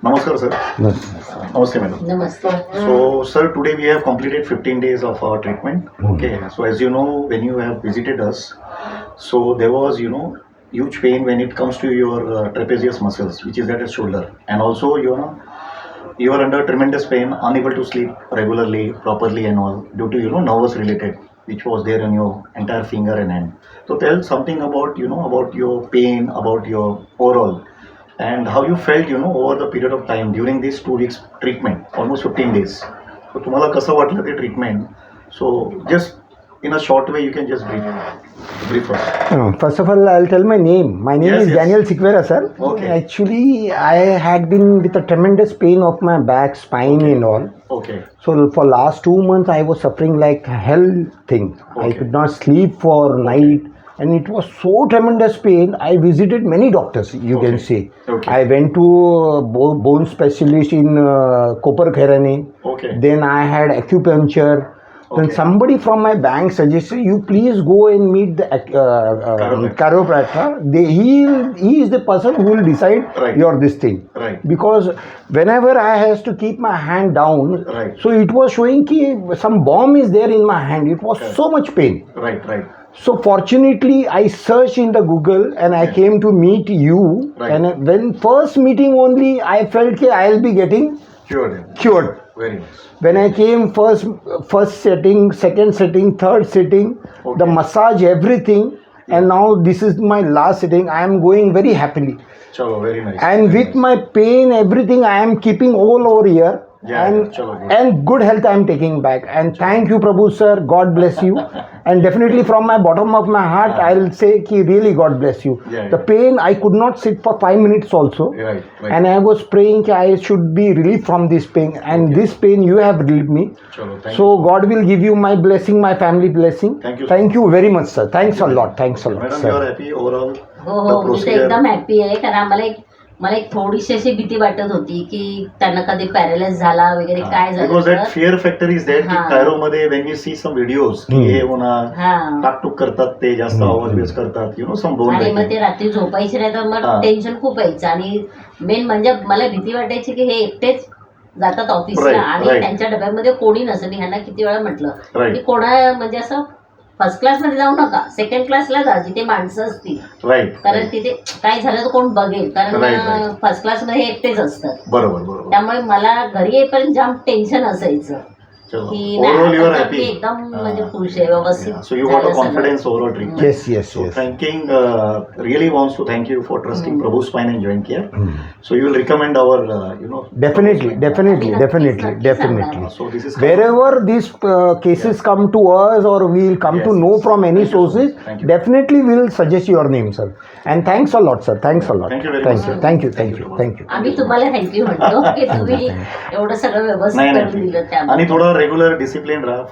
Namaskar, sir. Namaste, madam. Namaste. So, sir, today we have completed 15 days of our treatment. Okay. So, as you know, when you have visited us, so there was, huge pain when it comes to your trapezius muscles, which is at the shoulder, and also, you are under tremendous pain, unable to sleep regularly, properly, and all due to nervous related, which was there in your entire finger and hand. So, tell something about about your pain, about your overall, and how you felt over the period of time during this 2 weeks treatment, almost 15 days. So तुम्हाला कसं वाटलं ते treatment? So just in a short way you can just brief us. First of all, I'll tell my name. My name Yes, is yes. Daniel Sikvera, sir. Okay. Actually, I had been with a tremendous pain of my back, spine and all. Okay. So for last 2 months, I was suffering like hell thing. I Okay. could not sleep for night. And it was so tremendous pain. I visited many doctors, you can say. Okay. I went to bone specialist in Koperkherane. Okay. Then I had acupuncture. Then Okay. somebody from my bank suggested you please go and meet the chiropractor. He is the person who will decide Right. your this thing. Right. Because whenever I has to keep my hand down, Right. so it was showing ki some bomb is there in my hand. It was Okay. so much pain. Right. Right. So fortunately, I searched in the Google and I came to meet you. Right. And when first meeting only, I felt ki I'll be getting Sure. Then. cured. Very nice. When I came first setting, second setting, third setting, Okay. the massage, everything, and now this is my last setting. I am going very happily, Chalo, very nice. and Very with nice. my pain, everything I am keeping all over here, Yeah, chalo, good. and good health I am taking back. And thank you, Prabhu sir. God bless you. And definitely from my bottom of my heart, I'll say ki really God bless you. Yeah, The pain, I could not sit for 5 minutes also. Right. Right. And I was praying that I should be relieved from this pain, and this pain you have relieved me. Chalo, thank So you. God will give you my blessing, my family blessing. Thank you, sir. Thank you very much, sir. Thanks a lot. Thanks a lot, Madam, you sir. are happy overall? हो The हो मी तर procedure? एकदम happy आहे. कारण मला एक थोडीशी अशी भीती वाटत होती की त्यांना कधी पॅरालाइज झाला वगैरे काय झालं Because that तर. fear factor is there. की हा. Cairo मध्ये when we see some videos, की हे होणार, हा टाकटूक करतात ते, जास्त आवाज बेस करतात, some bone आणि मग breaking. ते रात्री झोपायचे नाही तर हा. मग टेन्शन खूप यायचं. आणि मेन म्हणजे मला भीती वाटायची की हे एकटेच जातात ऑफिसला Right, आणि right. त्यांच्या डब्यामध्ये कोणी नसेल. मी ह्यांना किती वेळा म्हटलं Right. की कोणा म्हणजे असं फर्स्ट क्लासमध्ये जाऊ नका, सेकंड क्लासला जा जिथे माणसं असतील. राईट. कारण तिथे काय झालं तर कोण बघेल. Right, कारण right. फर्स्ट क्लासमध्ये हे एकटेच असतात. बरोबर बरोबर. त्यामुळे मला घरी येईपर्यंत जाम टेन्शन असायचं चलो. की Overall you are आता happy. मी एकदम म्हणजे खुश आहे व्यवस्थित. So you got a झालं सगळं. confidence overall treatment. Yes, yes, So yes. thanking, really wants to thank you for trusting Prabhu Spine and Joint Care. So you will recommend our, Definitely, definitely, definitely, Naki definitely. So this is Wherever these cases come to us or we'll come to Yes, know yes. from any Thank you so much. sources, Thank you. definitely we'll suggest your name, sir. And thanks a lot, sir. Thanks a lot. Thank you very Thank much, you, sir. thank you, Thank thank you. you, thank you. आम्ही तुम्हाला thank you म्हणतो की तुम्ही एवढं सगळं नाही व्यवस्थित करून नाही दिलं आणि त्यामुळे. थोडं रेग्युलर डिसिप्लिन राहा.